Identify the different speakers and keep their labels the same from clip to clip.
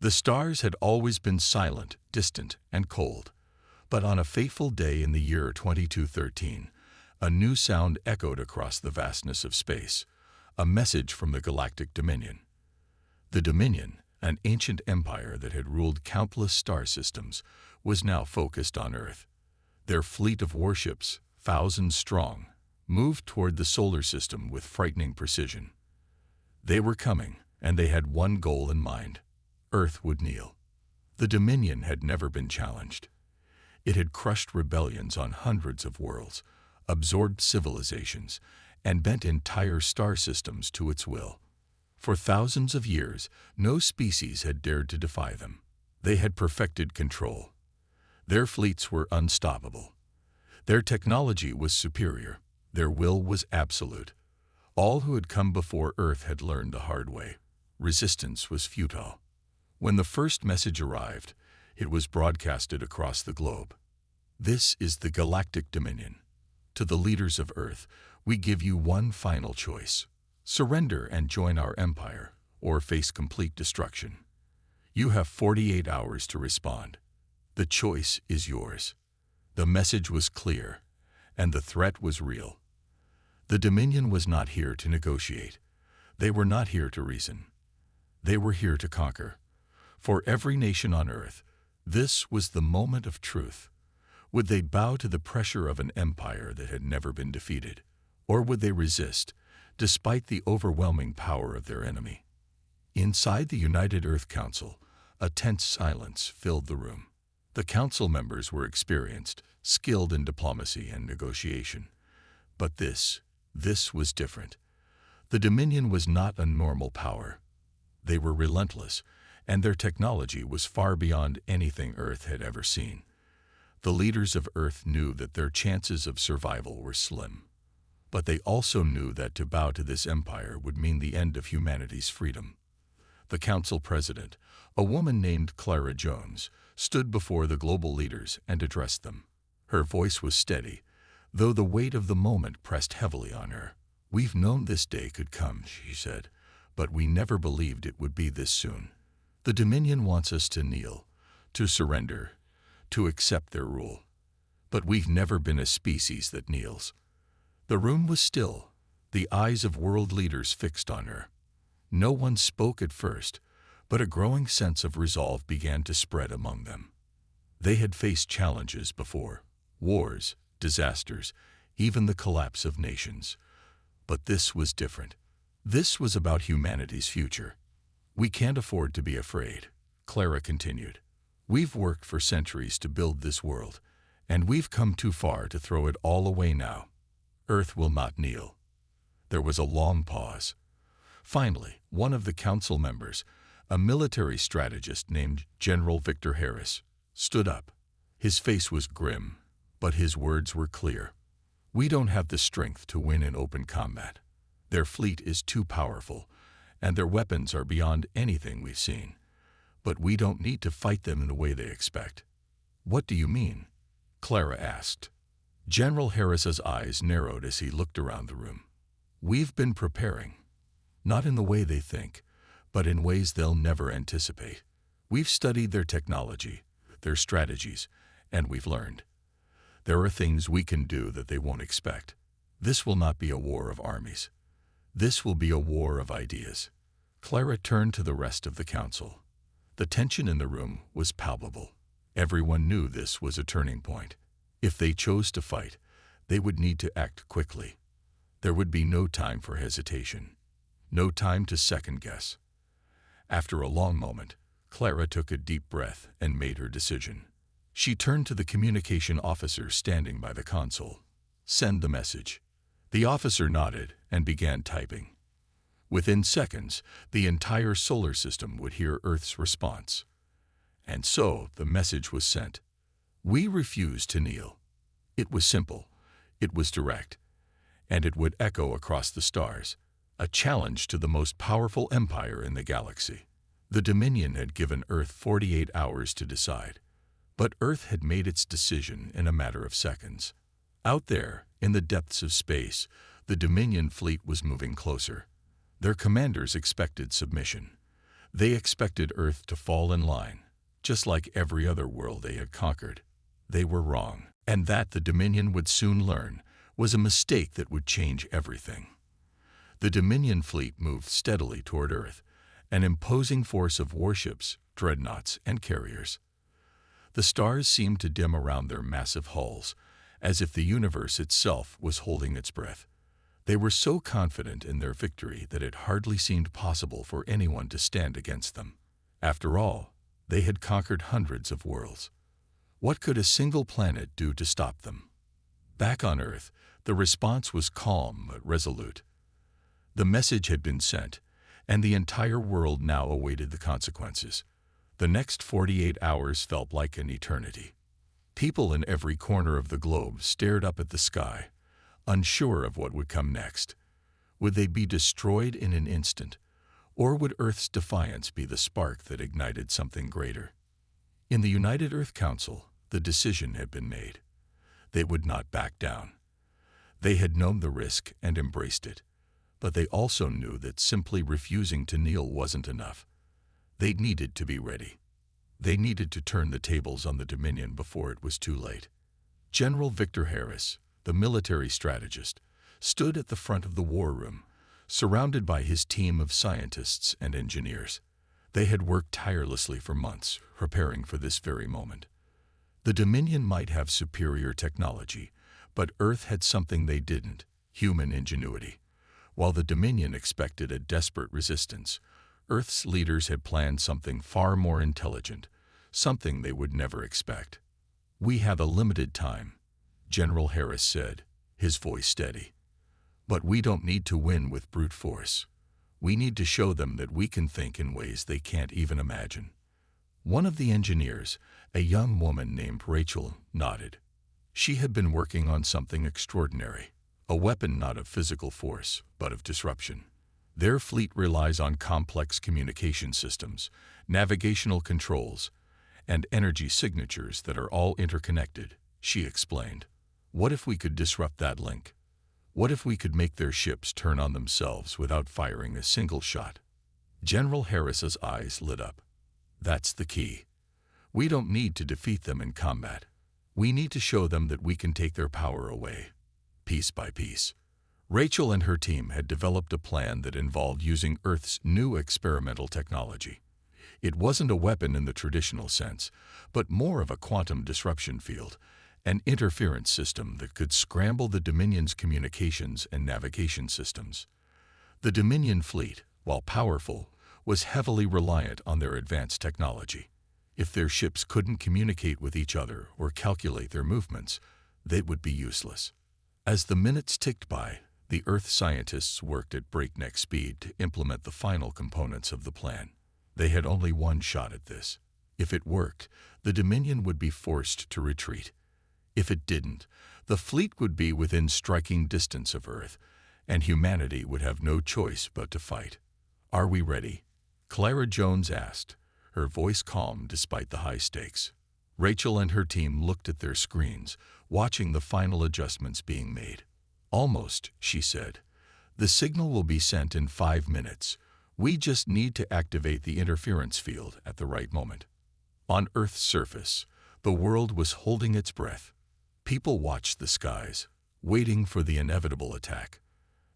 Speaker 1: The stars had always been silent, distant, and cold. But on a fateful day in the year 2213, a new sound echoed across the vastness of space, a message from the Galactic Dominion. The Dominion, an ancient empire that had ruled countless star systems, was now focused on Earth. Their fleet of warships, thousands strong, moved toward the solar system with frightening precision. They were coming, and they had one goal in mind: Earth would kneel. The Dominion had never been challenged. It had crushed rebellions on hundreds of worlds, absorbed civilizations, and bent entire star systems to its will. For thousands of years, no species had dared to defy them. They had perfected control. Their fleets were unstoppable. Their technology was superior. Their will was absolute. All who had come before Earth had learned the hard way. Resistance was futile. When the first message arrived, it was broadcasted across the globe. This is the Galactic Dominion. To the leaders of Earth, we give you one final choice: surrender and join our empire, or face complete destruction. You have 48 hours to respond. The choice is yours. The message was clear, and the threat was real. The Dominion was not here to negotiate. They were not here to reason. They were here to conquer. For every nation on Earth, this was the moment of truth. Would they bow to the pressure of an empire that had never been defeated? Or would they resist, despite the overwhelming power of their enemy? Inside the United Earth Council, a tense silence filled the room. The council members were experienced, skilled in diplomacy and negotiation. But this was different. The Dominion was not a normal power. They were relentless, and their technology was far beyond anything Earth had ever seen. The leaders of Earth knew that their chances of survival were slim. But they also knew that to bow to this empire would mean the end of humanity's freedom. The council president, a woman named Clara Jones, stood before the global leaders and addressed them. Her voice was steady, though the weight of the moment pressed heavily on her. "We've known this day could come," she said, "but we never believed it would be this soon. The Dominion wants us to kneel, to surrender, to accept their rule. But we've never been a species that kneels." The room was still, the eyes of world leaders fixed on her. No one spoke at first, but a growing sense of resolve began to spread among them. They had faced challenges before: wars, disasters, even the collapse of nations. But this was different. This was about humanity's future. "We can't afford to be afraid," Clara continued. "We've worked for centuries to build this world, and we've come too far to throw it all away now. Earth will not kneel." There was a long pause. Finally, one of the council members, a military strategist named General Victor Harris, stood up. His face was grim, but his words were clear. "We don't have the strength to win in open combat. Their fleet is too powerful, and their weapons are beyond anything we've seen. But we don't need to fight them in the way they expect." "What do you mean?" Clara asked. General Harris's eyes narrowed as he looked around the room. "We've been preparing. Not in the way they think, but in ways they'll never anticipate. We've studied their technology, their strategies, and we've learned. There are things we can do that they won't expect. This will not be a war of armies. This will be a war of ideas." Clara turned to the rest of the council. The tension in the room was palpable. Everyone knew this was a turning point. If they chose to fight, they would need to act quickly. There would be no time for hesitation, no time to second-guess. After a long moment, Clara took a deep breath and made her decision. She turned to the communication officer standing by the console. "Send the message." The officer nodded and began typing. Within seconds, the entire solar system would hear Earth's response. And so the message was sent. "We refuse to kneel." It was simple, it was direct, and it would echo across the stars, a challenge to the most powerful empire in the galaxy. The Dominion had given Earth 48 hours to decide, but Earth had made its decision in a matter of seconds. Out there, in the depths of space, the Dominion fleet was moving closer. Their commanders expected submission. They expected Earth to fall in line, just like every other world they had conquered. They were wrong, and that the Dominion would soon learn was a mistake that would change everything. The Dominion fleet moved steadily toward Earth, an imposing force of warships, dreadnoughts, and carriers. The stars seemed to dim around their massive hulls, as if the universe itself was holding its breath. They were so confident in their victory that it hardly seemed possible for anyone to stand against them. After all, they had conquered hundreds of worlds. What could a single planet do to stop them? Back on Earth, the response was calm but resolute. The message had been sent, and the entire world now awaited the consequences. The next 48 hours felt like an eternity. People in every corner of the globe stared up at the sky, unsure of what would come next. Would they be destroyed in an instant, or would Earth's defiance be the spark that ignited something greater? In the United Earth Council, the decision had been made. They would not back down. They had known the risk and embraced it, but they also knew that simply refusing to kneel wasn't enough. They needed to be ready. They needed to turn the tables on the Dominion before it was too late. General Victor Harris, the military strategist, stood at the front of the war room, surrounded by his team of scientists and engineers. They had worked tirelessly for months, preparing for this very moment. The Dominion might have superior technology, but Earth had something they didn't: human ingenuity. While the Dominion expected a desperate resistance, Earth's leaders had planned something far more intelligent, something they would never expect. "We have a limited time," General Harris said, his voice steady. "But we don't need to win with brute force. We need to show them that we can think in ways they can't even imagine." One of the engineers, a young woman named Rachel, nodded. She had been working on something extraordinary, a weapon not of physical force, but of disruption. Their fleet relies on complex communication systems, navigational controls, and energy signatures that are all interconnected, she explained. What if we could disrupt that link? What if we could make their ships turn on themselves without firing a single shot? General Harris's eyes lit up. That's the key. We don't need to defeat them in combat. We need to show them that we can take their power away, piece by piece. Rachel and her team had developed a plan that involved using Earth's new experimental technology. It wasn't a weapon in the traditional sense, but more of a quantum disruption field, an interference system that could scramble the Dominion's communications and navigation systems. The Dominion fleet, while powerful, was heavily reliant on their advanced technology. If their ships couldn't communicate with each other or calculate their movements, they would be useless. As the minutes ticked by, the Earth scientists worked at breakneck speed to implement the final components of the plan. They had only one shot at this. If it worked, the Dominion would be forced to retreat. If it didn't, the fleet would be within striking distance of Earth, and humanity would have no choice but to fight. "Are we ready?" Clara Jones asked, her voice calm despite the high stakes. Rachel and her team looked at their screens, watching the final adjustments being made. "Almost," she said. "The signal will be sent in 5 minutes. We just need to activate the interference field at the right moment." On Earth's surface, the world was holding its breath. People watched the skies, waiting for the inevitable attack.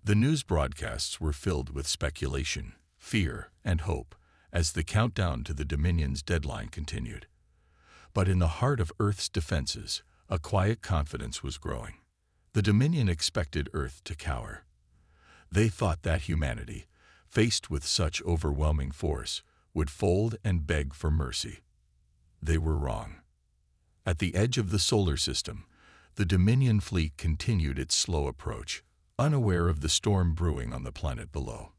Speaker 1: The news broadcasts were filled with speculation, fear, and hope as the countdown to the Dominion's deadline continued. But in the heart of Earth's defenses, a quiet confidence was growing. The Dominion expected Earth to cower. They thought that humanity, faced with such overwhelming force, would fold and beg for mercy. They were wrong. At the edge of the solar system, the Dominion fleet continued its slow approach, unaware of the storm brewing on the planet below.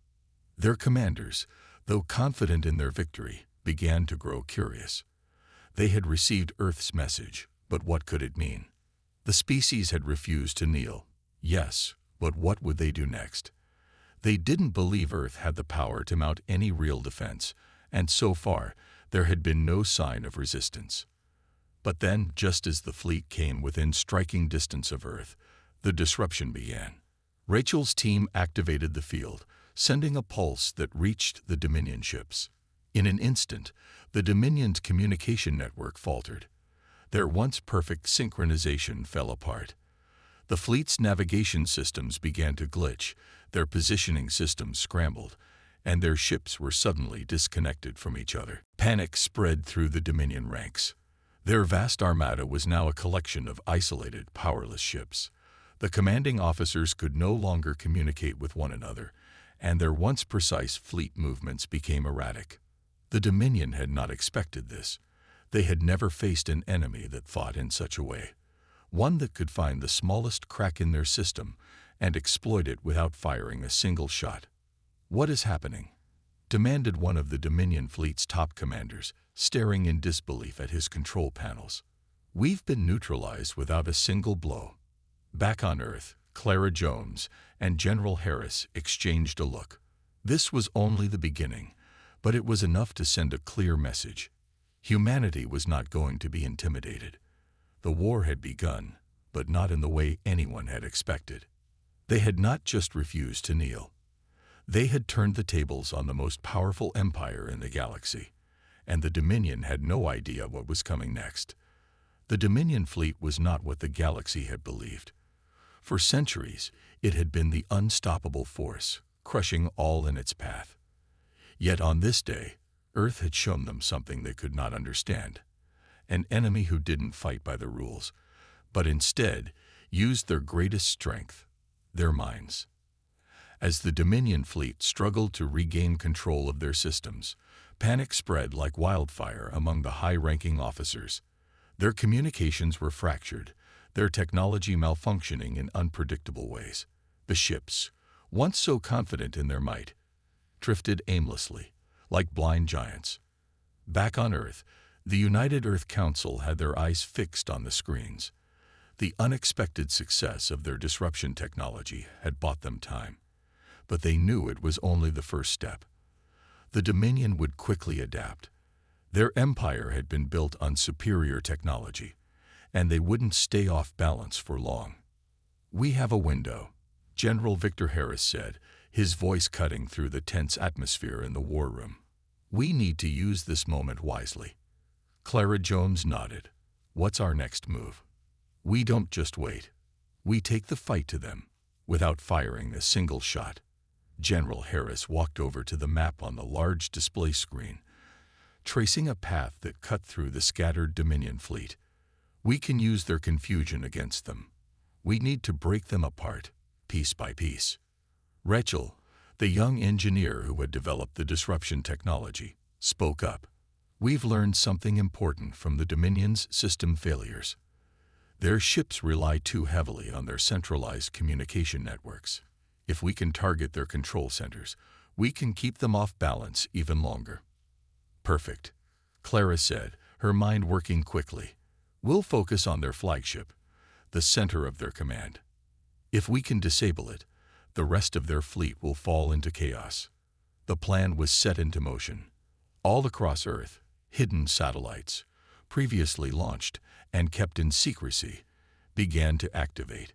Speaker 1: Their commanders, though confident in their victory, began to grow curious. They had received Earth's message, but what could it mean? The species had refused to kneel. Yes, but what would they do next? They didn't believe Earth had the power to mount any real defense, and so far, there had been no sign of resistance. But then, just as the fleet came within striking distance of Earth, the disruption began. Rachel's team activated the field, sending a pulse that reached the Dominion ships. In an instant, the Dominion's communication network faltered. Their once perfect synchronization fell apart. The fleet's navigation systems began to glitch, their positioning systems scrambled, and their ships were suddenly disconnected from each other. Panic spread through the Dominion ranks. Their vast armada was now a collection of isolated, powerless ships. The commanding officers could no longer communicate with one another, and their once precise fleet movements became erratic. The Dominion had not expected this. They had never faced an enemy that fought in such a way, one that could find the smallest crack in their system and exploit it without firing a single shot. "What is happening?" demanded one of the Dominion fleet's top commanders, staring in disbelief at his control panels. "We've been neutralized without a single blow." Back on Earth, Clara Jones and General Harris exchanged a look. This was only the beginning, but it was enough to send a clear message. Humanity was not going to be intimidated. The war had begun, but not in the way anyone had expected. They had not just refused to kneel. They had turned the tables on the most powerful empire in the galaxy, and the Dominion had no idea what was coming next. The Dominion fleet was not what the galaxy had believed. For centuries, it had been the unstoppable force, crushing all in its path. Yet on this day, Earth had shown them something they could not understand. An enemy who didn't fight by the rules, but instead used their greatest strength, their minds. As the Dominion fleet struggled to regain control of their systems, panic spread like wildfire among the high-ranking officers. Their communications were fractured, their technology malfunctioning in unpredictable ways. The ships, once so confident in their might, drifted aimlessly, like blind giants. Back on Earth, the United Earth Council had their eyes fixed on the screens. The unexpected success of their disruption technology had bought them time, but they knew it was only the first step. The Dominion would quickly adapt. Their empire had been built on superior technology, and they wouldn't stay off balance for long. "We have a window," General Victor Harris said, his voice cutting through the tense atmosphere in the war room. "We need to use this moment wisely." Clara Jones nodded. "What's our next move?" "We don't just wait. We take the fight to them, without firing a single shot." General Harris walked over to the map on the large display screen, tracing a path that cut through the scattered Dominion fleet. "We can use their confusion against them. We need to break them apart, piece by piece." Rachel, the young engineer who had developed the disruption technology, spoke up. "We've learned something important from the Dominion's system failures. Their ships rely too heavily on their centralized communication networks. If we can target their control centers, we can keep them off balance even longer." "Perfect," Clara said, her mind working quickly. "We'll focus on their flagship, the center of their command. If we can disable it, the rest of their fleet will fall into chaos." The plan was set into motion. All across Earth, hidden satellites, previously launched and kept in secrecy, began to activate.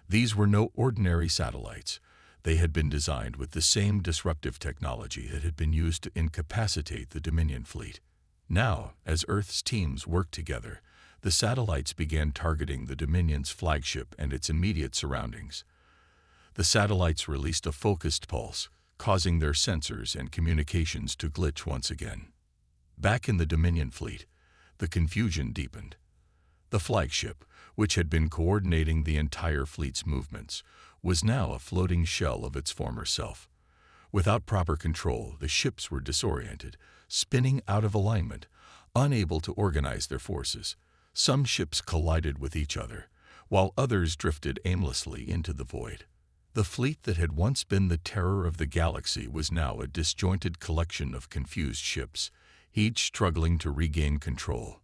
Speaker 1: These were no ordinary satellites. They had been designed with the same disruptive technology that had been used to incapacitate the Dominion fleet. Now, as Earth's teams worked together, the satellites began targeting the Dominion's flagship and its immediate surroundings. The satellites released a focused pulse, causing their sensors and communications to glitch once again. Back in the Dominion fleet, the confusion deepened. The flagship, which had been coordinating the entire fleet's movements, was now a floating shell of its former self. Without proper control, the ships were disoriented, spinning out of alignment, unable to organize their forces. Some ships collided with each other, while others drifted aimlessly into the void. The fleet that had once been the terror of the galaxy was now a disjointed collection of confused ships, each struggling to regain control.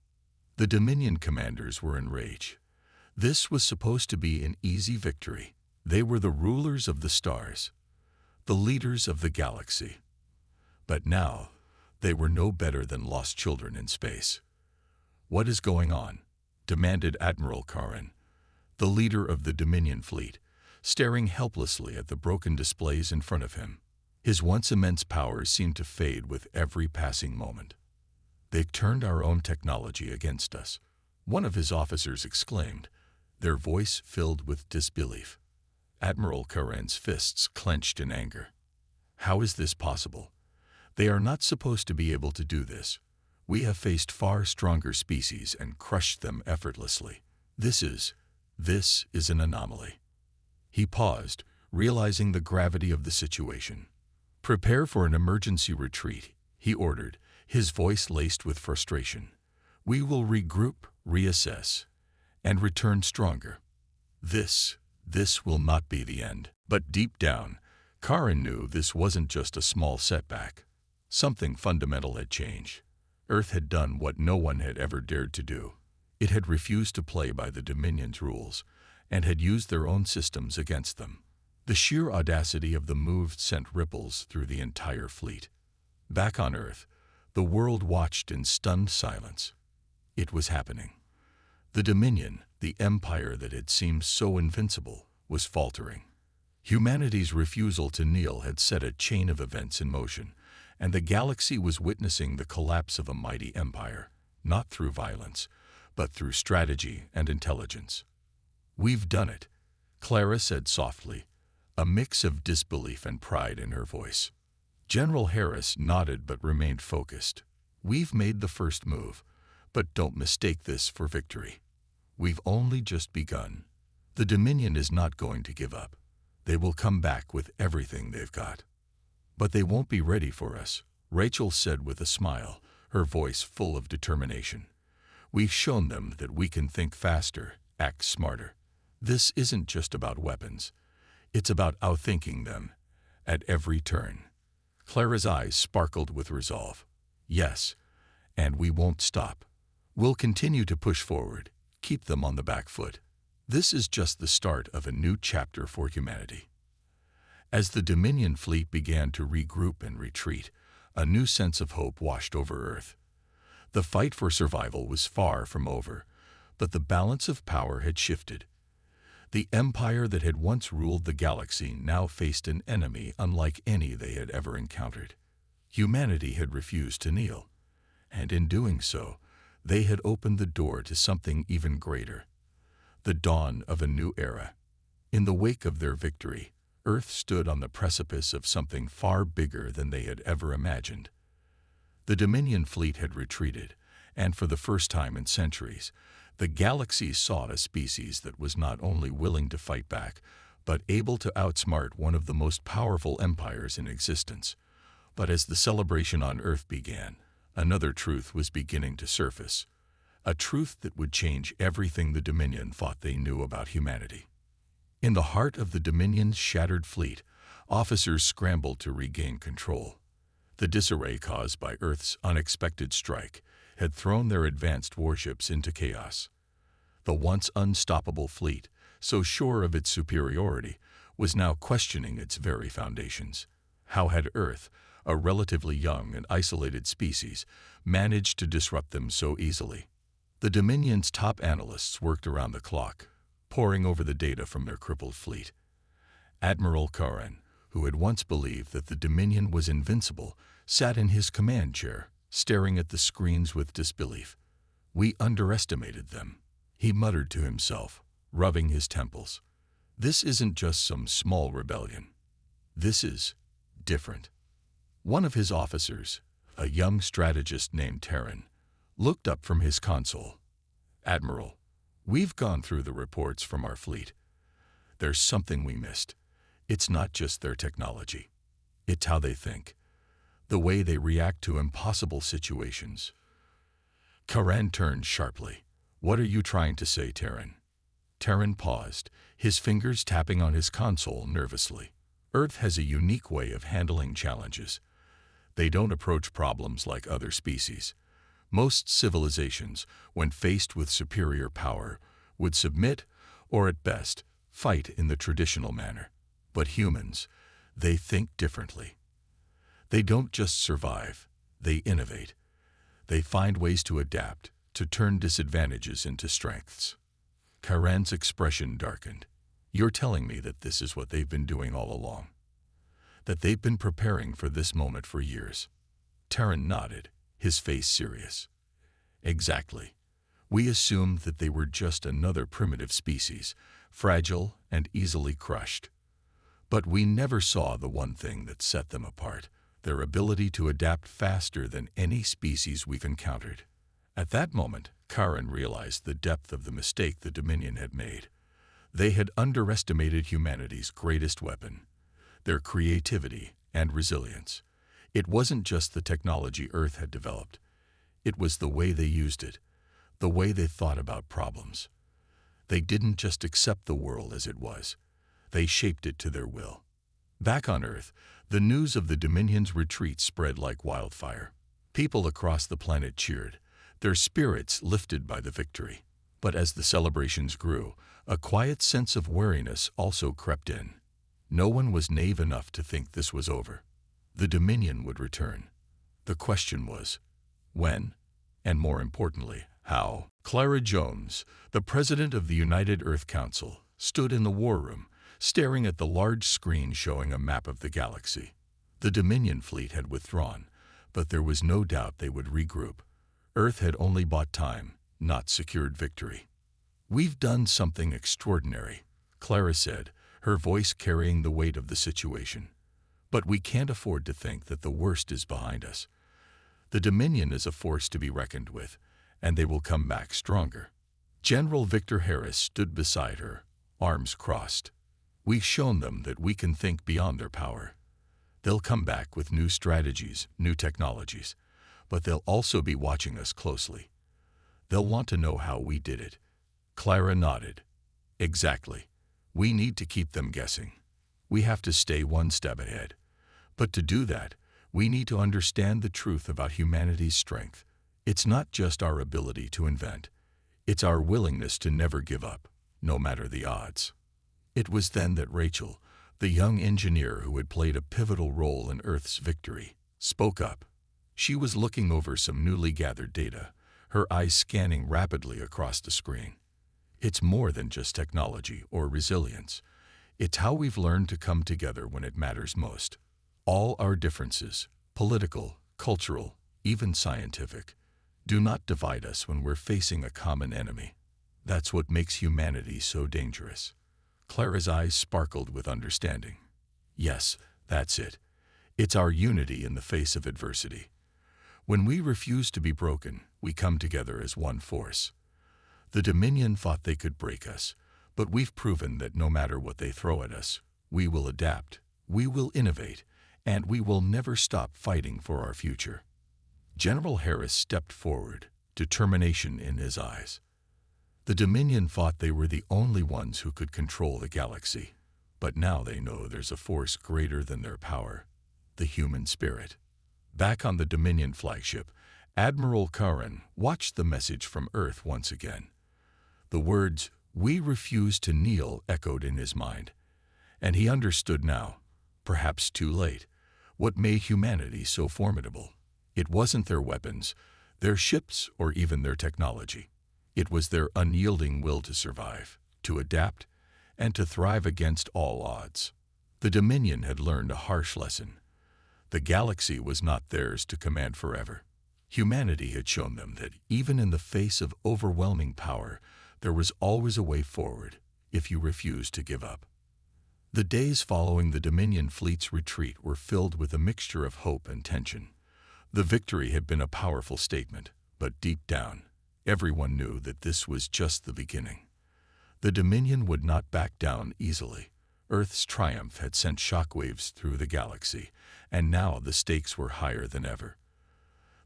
Speaker 1: The Dominion commanders were enraged. This was supposed to be an easy victory. They were the rulers of the stars, the leaders of the galaxy. But now, they were no better than lost children in space. "What is going on?" demanded Admiral Karin, the leader of the Dominion fleet, staring helplessly at the broken displays in front of him. His once immense powers seemed to fade with every passing moment. "They've turned our own technology against us," one of his officers exclaimed, their voice filled with disbelief. Admiral Karen's fists clenched in anger. "How is this possible? They are not supposed to be able to do this. We have faced far stronger species and crushed them effortlessly. This is an anomaly." He paused, realizing the gravity of the situation. "Prepare for an emergency retreat," he ordered, his voice laced with frustration. "We will regroup, reassess, and return stronger. This will not be the end." But deep down, Karen knew this wasn't just a small setback. Something fundamental had changed. Earth had done what no one had ever dared to do. It had refused to play by the Dominion's rules, and had used their own systems against them. The sheer audacity of the move sent ripples through the entire fleet. Back on Earth, the world watched in stunned silence. It was happening. The Dominion, the empire that had seemed so invincible, was faltering. Humanity's refusal to kneel had set a chain of events in motion, and the galaxy was witnessing the collapse of a mighty empire, not through violence, but through strategy and intelligence. "We've done it," Clara said softly, a mix of disbelief and pride in her voice. General Harris nodded but remained focused. "We've made the first move, but don't mistake this for victory. We've only just begun. The Dominion is not going to give up. They will come back with everything they've got." "But they won't be ready for us," Rachel said with a smile, her voice full of determination. "We've shown them that we can think faster, act smarter. This isn't just about weapons. It's about outthinking them at every turn." Clara's eyes sparkled with resolve. "Yes, and we won't stop. We'll continue to push forward, keep them on the back foot. This is just the start of a new chapter for humanity." As the Dominion fleet began to regroup and retreat, a new sense of hope washed over Earth. The fight for survival was far from over, but the balance of power had shifted. The empire that had once ruled the galaxy now faced an enemy unlike any they had ever encountered. Humanity had refused to kneel, and in doing so, they had opened the door to something even greater: the dawn of a new era. In the wake of their victory, Earth stood on the precipice of something far bigger than they had ever imagined. The Dominion fleet had retreated, and for the first time in centuries, the galaxy sought a species that was not only willing to fight back, but able to outsmart one of the most powerful empires in existence. But as the celebration on Earth began, another truth was beginning to surface, a truth that would change everything the Dominion thought they knew about humanity. In the heart of the Dominion's shattered fleet, officers scrambled to regain control. The disarray caused by Earth's unexpected strike had thrown their advanced warships into chaos. The once unstoppable fleet, so sure of its superiority, was now questioning its very foundations. How had Earth, a relatively young and isolated species, managed to disrupt them so easily? The Dominion's top analysts worked around the clock, poring over the data from their crippled fleet. Admiral Karen, who had once believed that the Dominion was invincible, sat in his command chair, staring at the screens with disbelief. "We underestimated them," he muttered to himself, rubbing his temples. "This isn't just some small rebellion. This is different." One of his officers, a young strategist named Terran, looked up from his console. "Admiral, we've gone through the reports from our fleet. There's something we missed. It's not just their technology. It's how they think, the way they react to impossible situations." Karen turned sharply. "What are you trying to say, Terran?" Terran paused, his fingers tapping on his console nervously. "Earth has a unique way of handling challenges. They don't approach problems like other species. Most civilizations, when faced with superior power, would submit, or at best, fight in the traditional manner. But humans, they think differently. They don't just survive, they innovate. They find ways to adapt, to turn disadvantages into strengths." Karen's expression darkened. "You're telling me that this is what they've been doing all along?" that they've been preparing for this moment for years. Terran nodded, his face serious. Exactly. We assumed that they were just another primitive species, fragile and easily crushed. But we never saw the one thing that set them apart, their ability to adapt faster than any species we've encountered. At that moment, Karen realized the depth of the mistake the Dominion had made. They had underestimated humanity's greatest weapon, their creativity and resilience. It wasn't just the technology Earth had developed. It was the way they used it, the way they thought about problems. They didn't just accept the world as it was. They shaped it to their will. Back on Earth, the news of the Dominion's retreat spread like wildfire. People across the planet cheered, their spirits lifted by the victory. But as the celebrations grew, a quiet sense of weariness also crept in. No one was naive enough to think this was over. The Dominion would return. The question was, when? And more importantly, how? Clara Jones, the president of the United Earth Council, stood in the war room, staring at the large screen showing a map of the galaxy. The Dominion fleet had withdrawn, but there was no doubt they would regroup. Earth had only bought time, not secured victory. "We've done something extraordinary," Clara said, her voice carrying the weight of the situation. "But we can't afford to think that the worst is behind us. The Dominion is a force to be reckoned with, and they will come back stronger." General Victor Harris stood beside her, arms crossed. "We've shown them that we can think beyond their power. They'll come back with new strategies, new technologies, but they'll also be watching us closely. They'll want to know how we did it." Clara nodded. "Exactly. We need to keep them guessing. We have to stay one step ahead. But to do that, we need to understand the truth about humanity's strength. It's not just our ability to invent. It's our willingness to never give up, no matter the odds." It was then that Rachel, the young engineer who had played a pivotal role in Earth's victory, spoke up. She was looking over some newly gathered data, her eyes scanning rapidly across the screen. "It's more than just technology or resilience. It's how we've learned to come together when it matters most. All our differences, political, cultural, even scientific, do not divide us when we're facing a common enemy. That's what makes humanity so dangerous." Clara's eyes sparkled with understanding. "Yes, that's it. It's our unity in the face of adversity. When we refuse to be broken, we come together as one force. The Dominion thought they could break us, but we've proven that no matter what they throw at us, we will adapt, we will innovate, and we will never stop fighting for our future." General Harris stepped forward, determination in his eyes. The Dominion thought they were the only ones who could control the galaxy, but now they know there's a force greater than their power, the human spirit. Back on the Dominion flagship, Admiral Curran watched the message from Earth once again. The words, "We refuse to kneel," echoed in his mind, and he understood now, perhaps too late, what made humanity so formidable. It wasn't their weapons, their ships, or even their technology. It was their unyielding will to survive, to adapt, and to thrive against all odds. The Dominion had learned a harsh lesson. The galaxy was not theirs to command forever. Humanity had shown them that even in the face of overwhelming power, there was always a way forward if you refused to give up. The days following the Dominion fleet's retreat were filled with a mixture of hope and tension. The victory had been a powerful statement, but deep down, everyone knew that this was just the beginning. The Dominion would not back down easily. Earth's triumph had sent shockwaves through the galaxy, and now the stakes were higher than ever.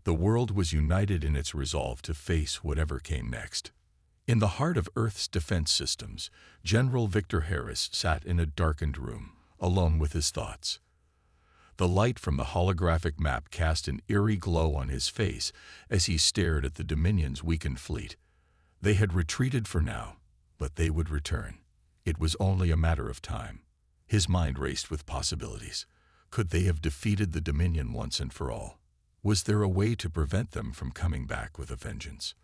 Speaker 1: The world was united in its resolve to face whatever came next. In the heart of Earth's defense systems, General Victor Harris sat in a darkened room, alone with his thoughts. The light from the holographic map cast an eerie glow on his face as he stared at the Dominion's weakened fleet. They had retreated for now, but they would return. It was only a matter of time. His mind raced with possibilities. Could they have defeated the Dominion once and for all? Was there a way to prevent them from coming back with a vengeance?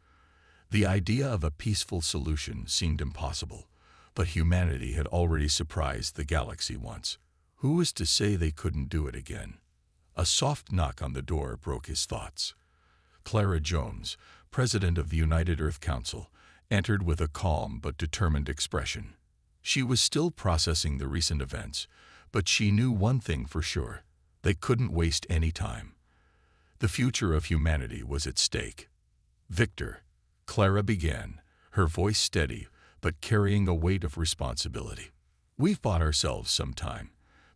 Speaker 1: The idea of a peaceful solution seemed impossible, but humanity had already surprised the galaxy once. Who was to say they couldn't do it again? A soft knock on the door broke his thoughts. Clara Jones, president of the United Earth Council, entered with a calm but determined expression. She was still processing the recent events, but she knew one thing for sure: they couldn't waste any time. The future of humanity was at stake. "Victor," Clara began, her voice steady but carrying a weight of responsibility. "We've bought ourselves some time,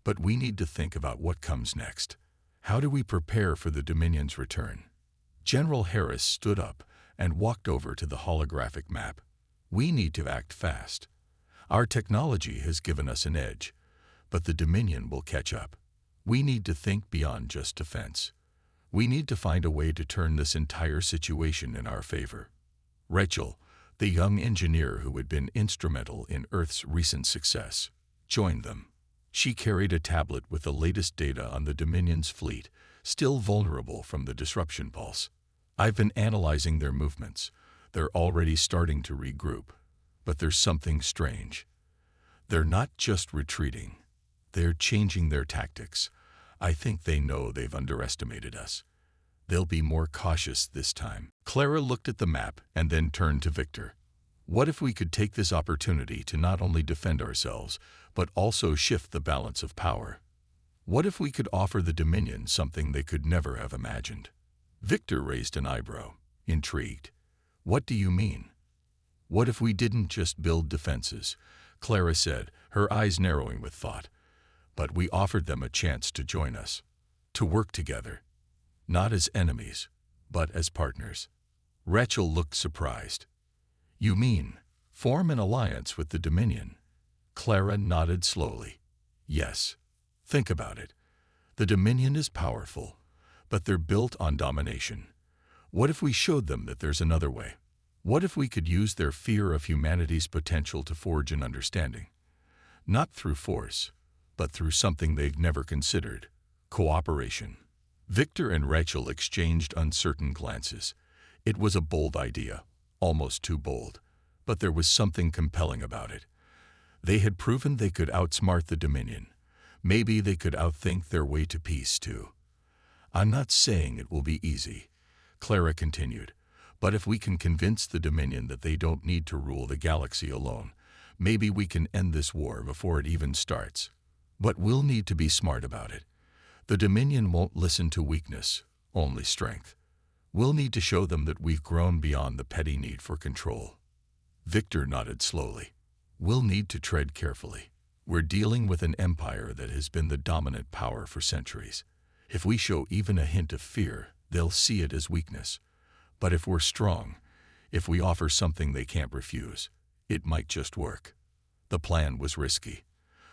Speaker 1: but we need to think about what comes next. How do we prepare for the Dominion's return?" General Harris stood up and walked over to the holographic map. "We need to act fast. Our technology has given us an edge, but the Dominion will catch up. We need to think beyond just defense. We need to find a way to turn this entire situation in our favor." Rachel, the young engineer who had been instrumental in Earth's recent success, joined them. She carried a tablet with the latest data on the Dominion's fleet, still vulnerable from the disruption pulse. "I've been analyzing their movements. They're already starting to regroup. But there's something strange. They're not just retreating. They're changing their tactics. I think they know they've underestimated us. They'll be more cautious this time." Clara looked at the map and then turned to Victor. "What if we could take this opportunity to not only defend ourselves, but also shift the balance of power? What if we could offer the Dominion something they could never have imagined?" Victor raised an eyebrow, intrigued. "What do you mean?" "What if we didn't just build defenses?" Clara said, her eyes narrowing with thought. "But we offered them a chance to join us, to work together. Not as enemies, but as partners." Rachel looked surprised. "You mean, form an alliance with the Dominion?" Clara nodded slowly. "Yes. Think about it. The Dominion is powerful, but they're built on domination. What if we showed them that there's another way? What if we could use their fear of humanity's potential to forge an understanding? Not through force, but through something they've never considered: cooperation." Victor and Rachel exchanged uncertain glances. It was a bold idea, almost too bold, but there was something compelling about it. They had proven they could outsmart the Dominion. Maybe they could outthink their way to peace, too. "I'm not saying it will be easy," Clara continued, "but if we can convince the Dominion that they don't need to rule the galaxy alone, maybe we can end this war before it even starts. But we'll need to be smart about it. The Dominion won't listen to weakness, only strength. We'll need to show them that we've grown beyond the petty need for control." Victor nodded slowly. "We'll need to tread carefully. We're dealing with an empire that has been the dominant power for centuries. If we show even a hint of fear, they'll see it as weakness. But if we're strong, if we offer something they can't refuse, it might just work." The plan was risky.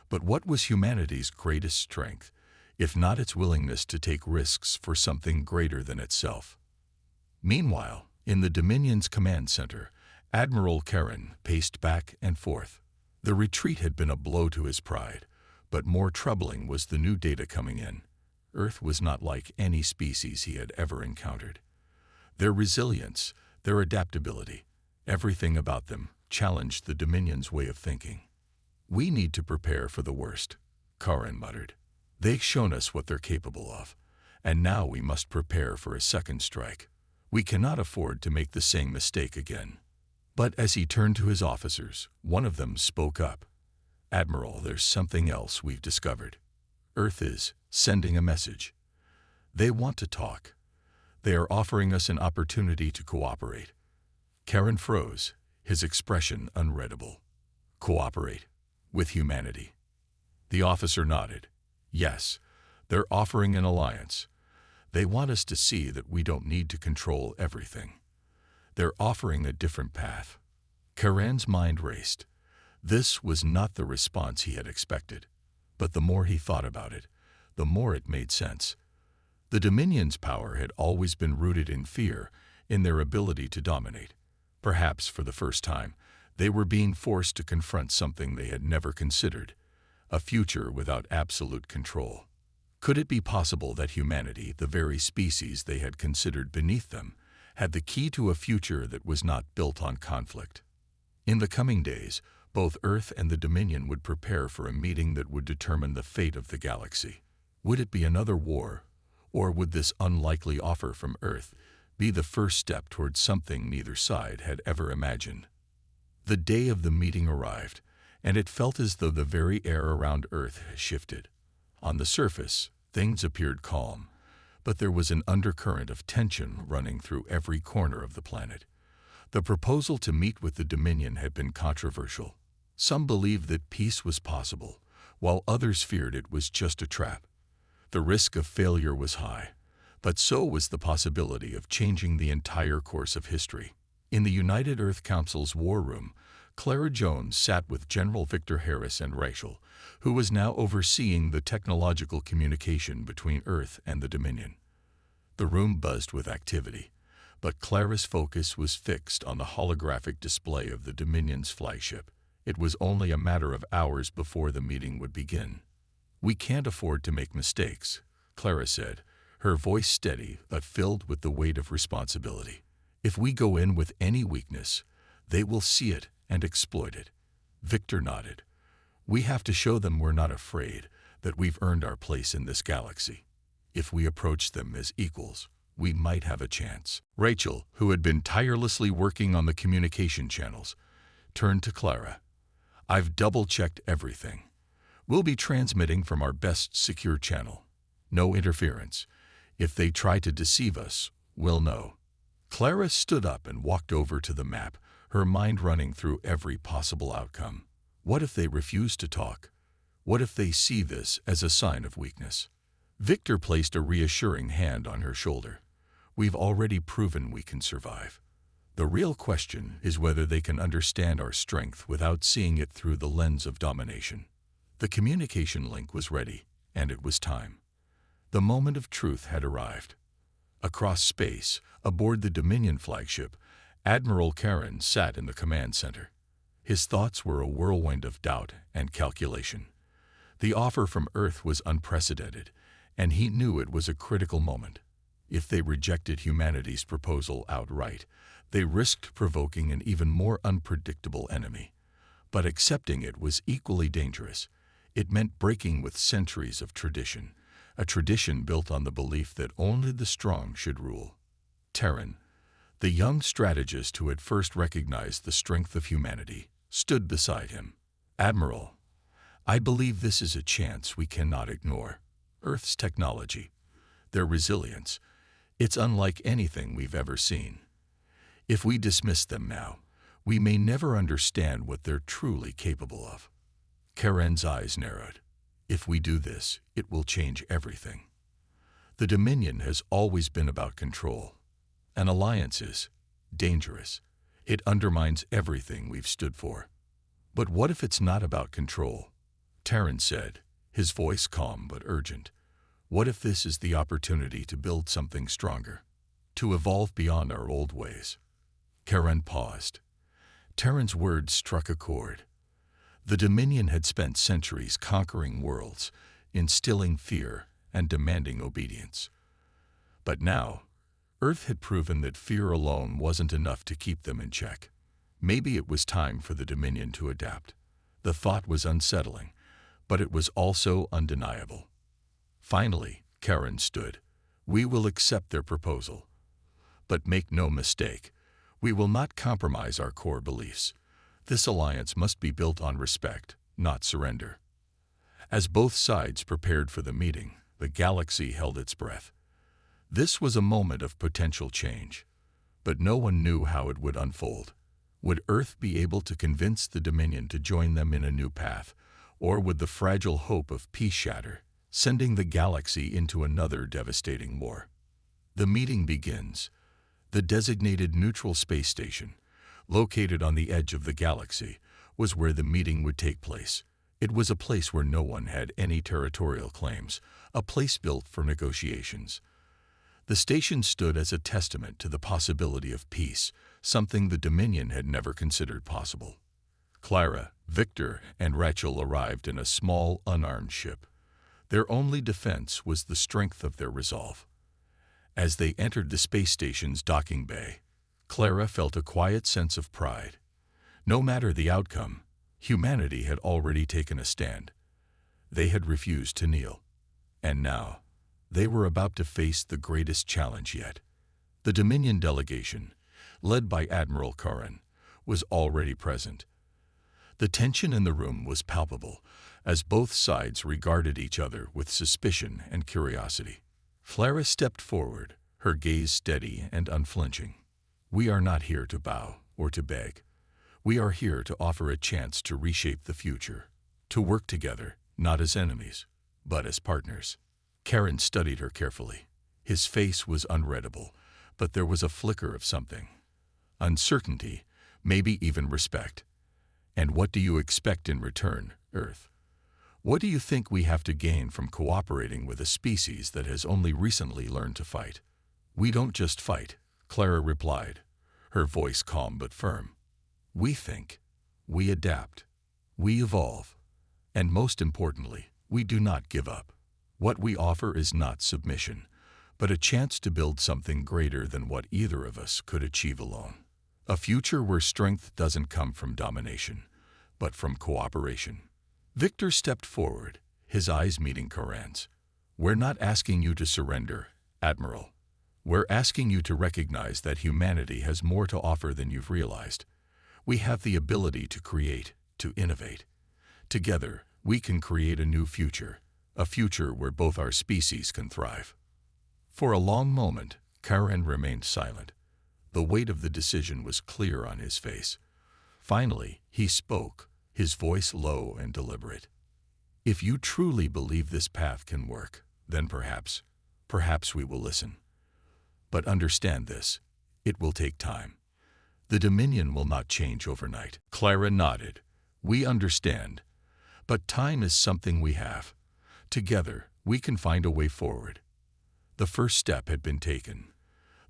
Speaker 1: But what was humanity's greatest strength, if not its willingness to take risks for something greater than itself? Meanwhile, in the Dominion's command center, Admiral Karen paced back and forth. The retreat had been a blow to his pride, but more troubling was the new data coming in. Earth was not like any species he had ever encountered. Their resilience, their adaptability, everything about them challenged the Dominion's way of thinking. "We need to prepare for the worst," Karen muttered. "They've shown us what they're capable of, and now we must prepare for a second strike. We cannot afford to make the same mistake again." But as he turned to his officers, one of them spoke up. "Admiral, there's something else we've discovered. Earth is sending a message. They want to talk. They are offering us an opportunity to cooperate." Karen froze, his expression unreadable. "Cooperate? With humanity?" The officer nodded. "Yes, they're offering an alliance. They want us to see that we don't need to control everything. They're offering a different path." Karen's mind raced. This was not the response he had expected, but the more he thought about it, the more it made sense. The Dominion's power had always been rooted in fear, in their ability to dominate. Perhaps for the first time, they were being forced to confront something they had never considered: a future without absolute control. Could it be possible that humanity, the very species they had considered beneath them, had the key to a future that was not built on conflict? In the coming days, Both Earth and the Dominion would prepare for a meeting that would determine the fate of the galaxy. Would it be another war, or would this unlikely offer from Earth be the first step towards something neither side had ever imagined? The day of the meeting arrived, and it felt as though the very air around Earth had shifted. On the surface, things appeared calm, but there was an undercurrent of tension running through every corner of the planet. The proposal to meet with the Dominion had been controversial. Some believed that peace was possible, while others feared it was just a trap. The risk of failure was high, but so was the possibility of changing the entire course of history. In the United Earth Council's war room, Clara Jones sat with General Victor Harris and Rachel, who was now overseeing the technological communication between Earth and the Dominion. The room buzzed with activity, but Clara's focus was fixed on the holographic display of the Dominion's flagship. It was only a matter of hours before the meeting would begin. "We can't afford to make mistakes," Clara said, her voice steady but filled with the weight of responsibility. "If we go in with any weakness, they will see it and exploit it." Victor nodded. "We have to show them we're not afraid, that we've earned our place in this galaxy. If we approach them as equals, we might have a chance." Rachel, who had been tirelessly working on the communication channels, turned to Clara. "I've double-checked everything. We'll be transmitting from our best secure channel. No interference. If they try to deceive us, we'll know." Clara stood up and walked over to the map, her mind running through every possible outcome. What if they refuse to talk? What if they see this as a sign of weakness? Victor placed a reassuring hand on her shoulder. "We've already proven we can survive. The real question is whether they can understand our strength without seeing it through the lens of domination." The communication link was ready, and it was time. The moment of truth had arrived. Across space, aboard the Dominion flagship, Admiral Karen sat in the command center. His thoughts were a whirlwind of doubt and calculation. The offer from Earth was unprecedented, and he knew it was a critical moment. If they rejected humanity's proposal outright, they risked provoking an even more unpredictable enemy. But accepting it was equally dangerous. It meant breaking with centuries of tradition, a tradition built on the belief that only the strong should rule. Terran, the young strategist who had first recognized the strength of humanity, stood beside him. "Admiral, I believe this is a chance we cannot ignore. Earth's technology, their resilience, it's unlike anything we've ever seen. If we dismiss them now, we may never understand what they're truly capable of." Karen's eyes narrowed. "If we do this, it will change everything. The Dominion has always been about control. An alliance is dangerous. It undermines everything we've stood for." "But what if it's not about control?" Terran said, his voice calm but urgent. "What if this is the opportunity to build something stronger, to evolve beyond our old ways?" Karen paused. Terran's words struck a chord. The Dominion had spent centuries conquering worlds, instilling fear and demanding obedience. But now, Earth had proven that fear alone wasn't enough to keep them in check. Maybe it was time for the Dominion to adapt. The thought was unsettling, but it was also undeniable. Finally, Karen stood. "We will accept their proposal. But make no mistake, we will not compromise our core beliefs. This alliance must be built on respect, not surrender." As both sides prepared for the meeting, the galaxy held its breath. This was a moment of potential change, but no one knew how it would unfold. Would Earth be able to convince the Dominion to join them in a new path, or would the fragile hope of peace shatter, sending the galaxy into another devastating war? The meeting begins. The designated neutral space station, located on the edge of the galaxy, was where the meeting would take place. It was a place where no one had any territorial claims, a place built for negotiations. The station stood as a testament to the possibility of peace, something the Dominion had never considered possible. Clara, Victor, and Rachel arrived in a small, unarmed ship. Their only defense was the strength of their resolve. As they entered the space station's docking bay, Clara felt a quiet sense of pride. No matter the outcome, Humanity had already taken a stand. They had refused to kneel. And now, they were about to face the greatest challenge yet. The Dominion delegation, led by Admiral Curran, was already present. The tension in the room was palpable, as both sides regarded each other with suspicion and curiosity. Clara stepped forward, her gaze steady and unflinching. "We are not here to bow or to beg. We are here to offer a chance to reshape the future, to work together, not as enemies, but as partners." Curran studied her carefully. His face was unreadable, but there was a flicker of something. Uncertainty, maybe even respect. "And what do you expect in return, Earth? What do you think we have to gain from cooperating with a species that has only recently learned to fight?" "We don't just fight," Clara replied, her voice calm but firm. "We think, we adapt, we evolve, and most importantly, we do not give up. What we offer is not submission, but a chance to build something greater than what either of us could achieve alone. A future where strength doesn't come from domination, but from cooperation." Victor stepped forward, his eyes meeting Curran's. "We're not asking you to surrender, Admiral. We're asking you to recognize that humanity has more to offer than you've realized. We have the ability to create, to innovate. Together, we can create a new future, a future where both our species can thrive." For a long moment, Curran remained silent. The weight of the decision was clear on his face. Finally, he spoke, his voice low and deliberate. "If you truly believe this path can work, then perhaps we will listen. But understand this, it will take time. The Dominion will not change overnight." Clara nodded. "We understand. But time is something we have. Together, we can find a way forward." The first step had been taken.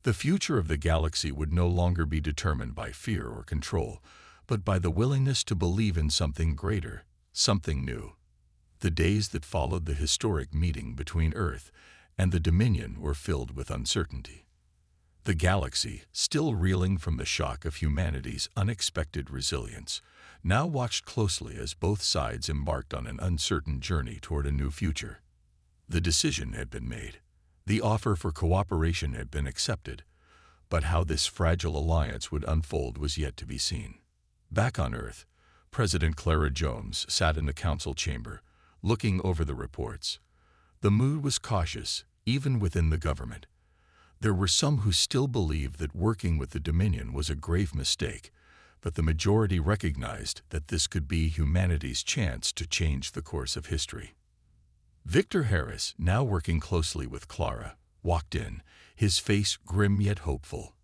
Speaker 1: The future of the galaxy would no longer be determined by fear or control, but by the willingness to believe in something greater, something new. The days that followed the historic meeting between Earth and the Dominion were filled with uncertainty. The galaxy, still reeling from the shock of humanity's unexpected resilience, now watched closely as both sides embarked on an uncertain journey toward a new future. The decision had been made. The offer for cooperation had been accepted, but how this fragile alliance would unfold was yet to be seen. Back on Earth, President Clara Jones sat in the council chamber, looking over the reports. The mood was cautious, even within the government. There were some who still believed that working with the Dominion was a grave mistake, but the majority recognized that this could be humanity's chance to change the course of history. Victor Harris, now working closely with Clara, walked in, his face grim yet hopeful.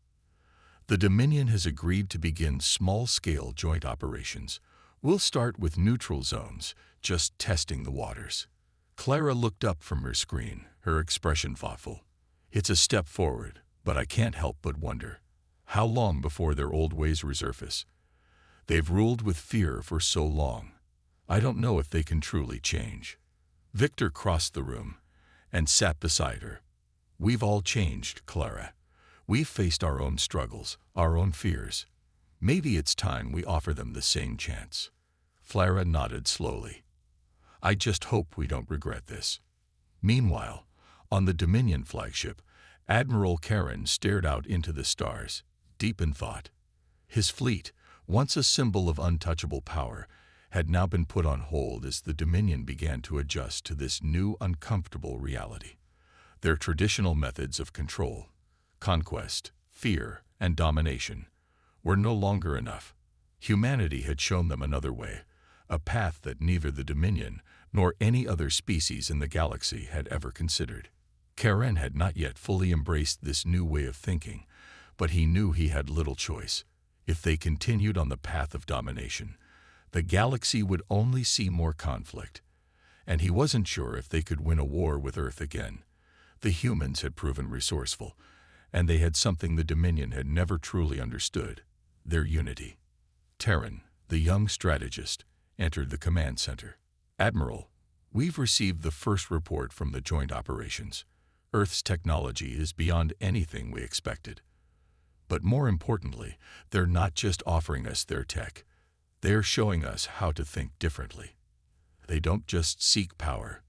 Speaker 1: "The Dominion has agreed to begin small-scale joint operations. We'll start with neutral zones, just testing the waters." Clara looked up from her screen, her expression thoughtful. "It's a step forward, but I can't help but wonder, how long before their old ways resurface? They've ruled with fear for so long. I don't know if they can truly change." Victor crossed the room and sat beside her. "We've all changed, Clara. We've faced our own struggles, our own fears. Maybe it's time we offer them the same chance." Clara nodded slowly. "I just hope we don't regret this." Meanwhile, on the Dominion flagship, Admiral Curran stared out into the stars, deep in thought. His fleet, once a symbol of untouchable power, had now been put on hold as the Dominion began to adjust to this new uncomfortable reality. Their traditional methods of control, conquest, fear, and domination were no longer enough. Humanity had shown them another way, a path that neither the Dominion nor any other species in the galaxy had ever considered. Curran had not yet fully embraced this new way of thinking, but he knew he had little choice. If they continued on the path of domination, the galaxy would only see more conflict, and he wasn't sure if they could win a war with Earth again. The humans had proven resourceful, and they had something the Dominion had never truly understood: their unity. Terran, the young strategist, entered the command center. "Admiral, we've received the first report from the joint operations. Earth's technology is beyond anything we expected. But more importantly, they're not just offering us their tech. They are showing us how to think differently. They don't just seek power,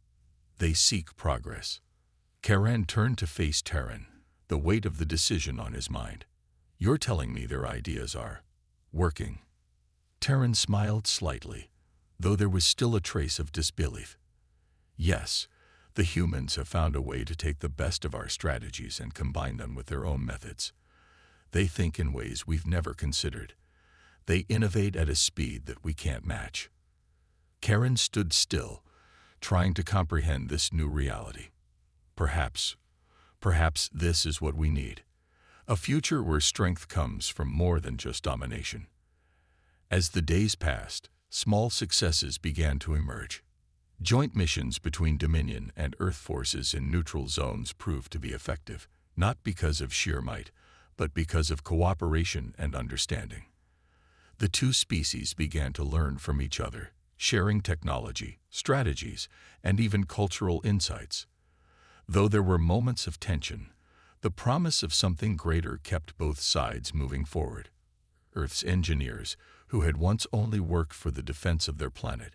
Speaker 1: they seek progress. Karen turned to face Terran, the weight of the decision on his mind. You're telling me their ideas are working? Terran smiled slightly, though there was still a trace of disbelief. Yes, the humans have found a way to take the best of our strategies and combine them with their own methods. They think in ways we've never considered. They innovate at a speed that we can't match. Karen stood still, trying to comprehend this new reality. Perhaps this is what we need. A future where strength comes from more than just domination. As the days passed, small successes began to emerge. Joint missions between Dominion and Earth forces in neutral zones proved to be effective, not because of sheer might, but because of cooperation and understanding. The two species began to learn from each other, sharing technology, strategies, and even cultural insights. Though there were moments of tension, the promise of something greater kept both sides moving forward. Earth's engineers, who had once only worked for the defense of their planet,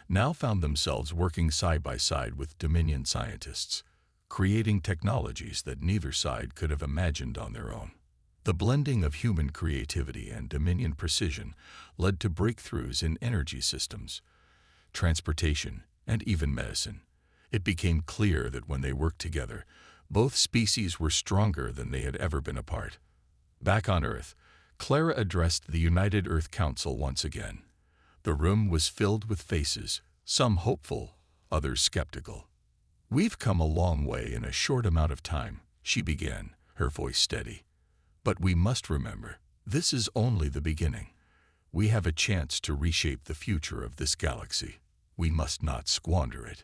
Speaker 1: now found themselves working side by side with Dominion scientists, creating technologies that neither side could have imagined on their own. The blending of human creativity and Dominion precision led to breakthroughs in energy systems, transportation, and even medicine. It became clear that when they worked together, both species were stronger than they had ever been apart. Back on Earth, Clara addressed the United Earth Council once again. The room was filled with faces, some hopeful, others skeptical. "We've come a long way in a short amount of time," she began, her voice steady. "But we must remember, this is only the beginning. We have a chance to reshape the future of this galaxy. We must not squander it."